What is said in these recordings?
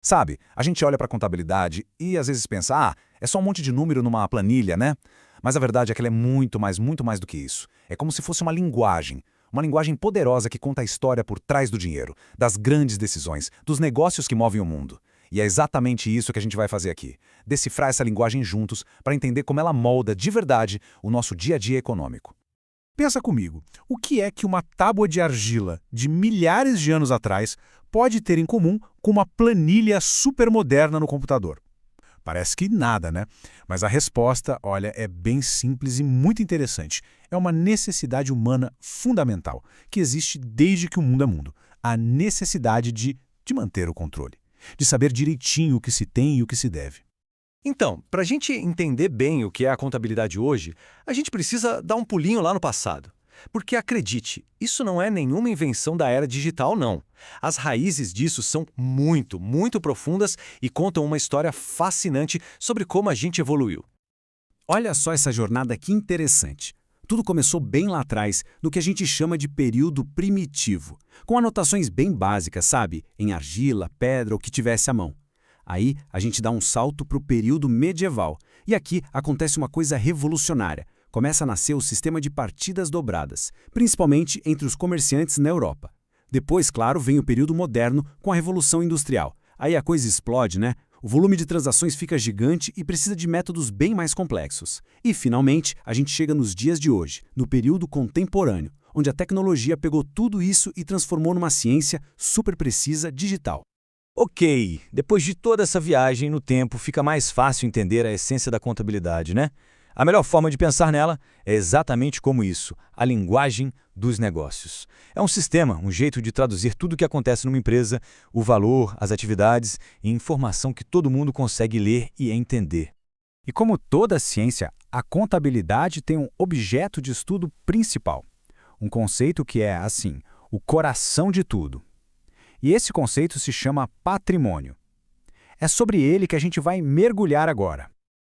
Sabe, a gente olha para a contabilidade e às vezes pensa, é só um monte de número numa planilha, né? Mas a verdade é que ela é muito mais do que isso. É como se fosse uma linguagem poderosa que conta a história por trás do dinheiro, das grandes decisões, dos negócios que movem o mundo. E é exatamente isso que a gente vai fazer aqui. Decifrar essa linguagem juntos para entender como ela molda de verdade o nosso dia a dia econômico. Pensa comigo, o que é que uma tábua de argila de milhares de anos atrás pode ter em comum com uma planilha supermoderna no computador? Parece que nada, né? Mas a resposta, olha, é bem simples e muito interessante. É uma necessidade humana fundamental, que existe desde que o mundo é mundo. A necessidade de manter o controle, de saber direitinho o que se tem e o que se deve. Então, para a gente entender bem o que é a contabilidade hoje, a gente precisa dar um pulinho lá no passado. Porque acredite, isso não é nenhuma invenção da era digital, não. As raízes disso são muito profundas e contam uma história fascinante sobre como a gente evoluiu. Olha só essa jornada que interessante. Tudo começou bem lá atrás, no que a gente chama de período primitivo, com anotações bem básicas, sabe? Em argila, pedra ou que tivesse à mão. Aí a gente dá um salto para o período medieval, e aqui acontece uma coisa revolucionária. Começa a nascer o sistema de partidas dobradas, principalmente entre os comerciantes na Europa. Depois, claro, vem o período moderno com a Revolução Industrial. Aí a coisa explode, né? O volume de transações fica gigante e precisa de métodos bem mais complexos. E, finalmente, a gente chega nos dias de hoje, no período contemporâneo, onde a tecnologia pegou tudo isso e transformou numa ciência super precisa digital. Ok, depois de toda essa viagem no tempo, fica mais fácil entender a essência da contabilidade, né? A melhor forma de pensar nela é exatamente como isso, a linguagem dos negócios. É um sistema, um jeito de traduzir tudo o que acontece numa empresa, o valor, as atividades e informação que todo mundo consegue ler e entender. E como toda ciência, a contabilidade tem um objeto de estudo principal. Um conceito que é, assim, o coração de tudo. E esse conceito se chama patrimônio. É sobre ele que a gente vai mergulhar agora.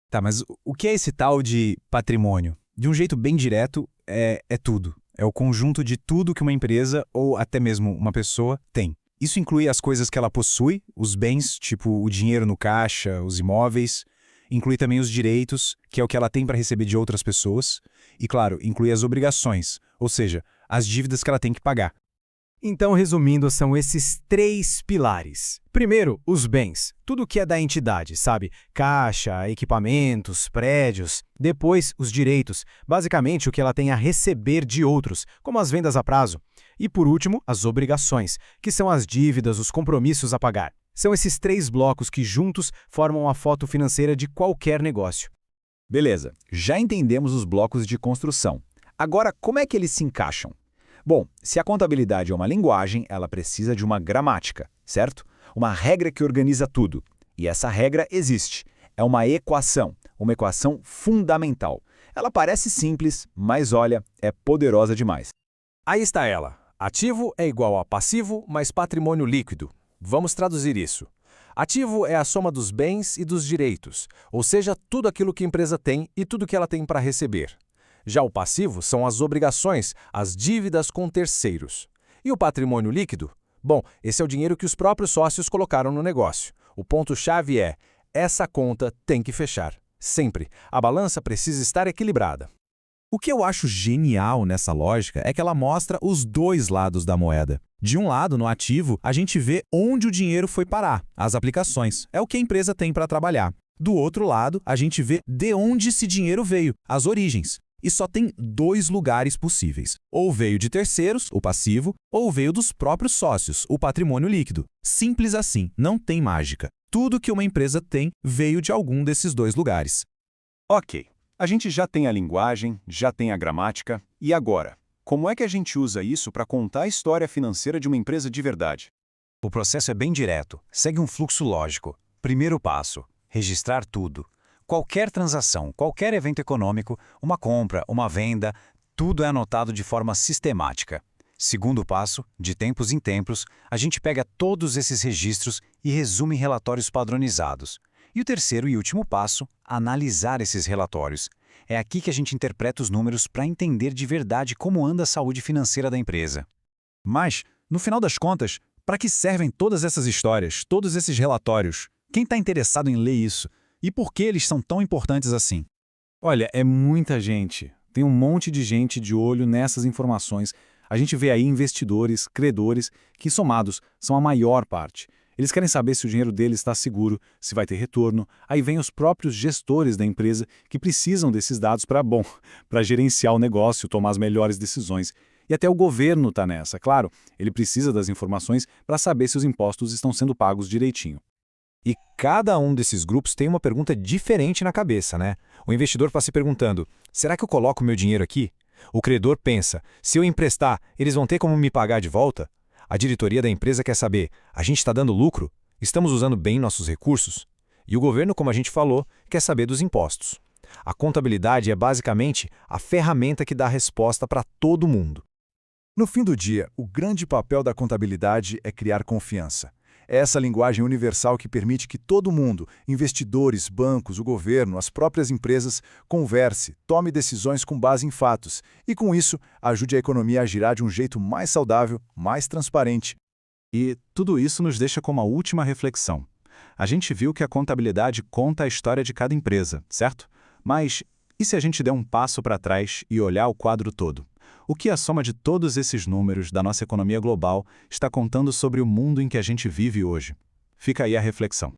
Tá, mas o que é esse tal de patrimônio? De um jeito bem direto, é tudo. É o conjunto de tudo que uma empresa ou até mesmo uma pessoa tem. Isso inclui as coisas que ela possui, os bens, tipo o dinheiro no caixa, os imóveis. Inclui também os direitos, que é o que ela tem para receber de outras pessoas. E, claro, inclui as obrigações, ou seja, as dívidas que ela tem que pagar. Então, resumindo, são esses 3 pilares. Primeiro, os bens. Tudo que é da entidade, sabe? Caixa, equipamentos, prédios. Depois, os direitos. Basicamente, o que ela tem a receber de outros, como as vendas a prazo. E, por último, as obrigações, que são as dívidas, os compromissos a pagar. São esses 3 blocos que juntos formam a foto financeira de qualquer negócio. Beleza, já entendemos os blocos de construção. Agora, como é que eles se encaixam? Bom, se a contabilidade é uma linguagem, ela precisa de uma gramática, certo? Uma regra que organiza tudo. E essa regra existe. É uma equação fundamental. Ela parece simples, mas olha, é poderosa demais. Aí está ela. Ativo é igual a passivo mais patrimônio líquido. Vamos traduzir isso. Ativo é a soma dos bens e dos direitos, ou seja, tudo aquilo que a empresa tem e tudo que ela tem para receber. Já o passivo são as obrigações, as dívidas com terceiros. E o patrimônio líquido? Bom, esse é o dinheiro que os próprios sócios colocaram no negócio. O ponto-chave é, essa conta tem que fechar. Sempre. A balança precisa estar equilibrada. O que eu acho genial nessa lógica é que ela mostra os 2 lados da moeda. De um lado, no ativo, a gente vê onde o dinheiro foi parar, as aplicações. É o que a empresa tem para trabalhar. Do outro lado, a gente vê de onde esse dinheiro veio, as origens. E só tem 2 lugares possíveis. Ou veio de terceiros, o passivo, ou veio dos próprios sócios, o patrimônio líquido. Simples assim, não tem mágica. Tudo que uma empresa tem veio de algum desses 2 lugares. Ok, a gente já tem a linguagem, já tem a gramática, e agora? Como é que a gente usa isso para contar a história financeira de uma empresa de verdade? O processo é bem direto, segue um fluxo lógico. Primeiro passo, registrar tudo. Qualquer transação, qualquer evento econômico, uma compra, uma venda, tudo é anotado de forma sistemática. Segundo passo, de tempos em tempos, a gente pega todos esses registros e resume em relatórios padronizados. E o terceiro e último passo, analisar esses relatórios. É aqui que a gente interpreta os números para entender de verdade como anda a saúde financeira da empresa. Mas, no final das contas, Para que servem todas essas histórias, todos esses relatórios? Quem está interessado em ler isso? E por que eles são tão importantes assim? Olha, é muita gente. Tem um monte de gente de olho nessas informações. A gente vê aí investidores, credores, que somados são a maior parte. Eles querem saber se o dinheiro deles está seguro, se vai ter retorno. Aí vem os próprios gestores da empresa que precisam desses dados para gerenciar o negócio, tomar as melhores decisões. E até o governo está nessa, claro. Ele precisa das informações para saber se os impostos estão sendo pagos direitinho. E cada um desses grupos tem uma pergunta diferente na cabeça, né? O investidor está se perguntando, será que eu coloco meu dinheiro aqui? O credor pensa, se eu emprestar, eles vão ter como me pagar de volta? A diretoria da empresa quer saber, a gente está dando lucro? Estamos usando bem nossos recursos? E o governo, como a gente falou, quer saber dos impostos. A contabilidade é basicamente a ferramenta que dá a resposta para todo mundo. No fim do dia, o grande papel da contabilidade é criar confiança. É essa linguagem universal que permite que todo mundo, investidores, bancos, o governo, as próprias empresas, converse, tome decisões com base em fatos e, com isso, ajude a economia a girar de um jeito mais saudável, mais transparente. E tudo isso nos deixa com uma última reflexão. A gente viu que a contabilidade conta a história de cada empresa, certo? Mas e se a gente der um passo para trás e olhar o quadro todo? O que a soma de todos esses números da nossa economia global está contando sobre o mundo em que a gente vive hoje? Fica aí a reflexão.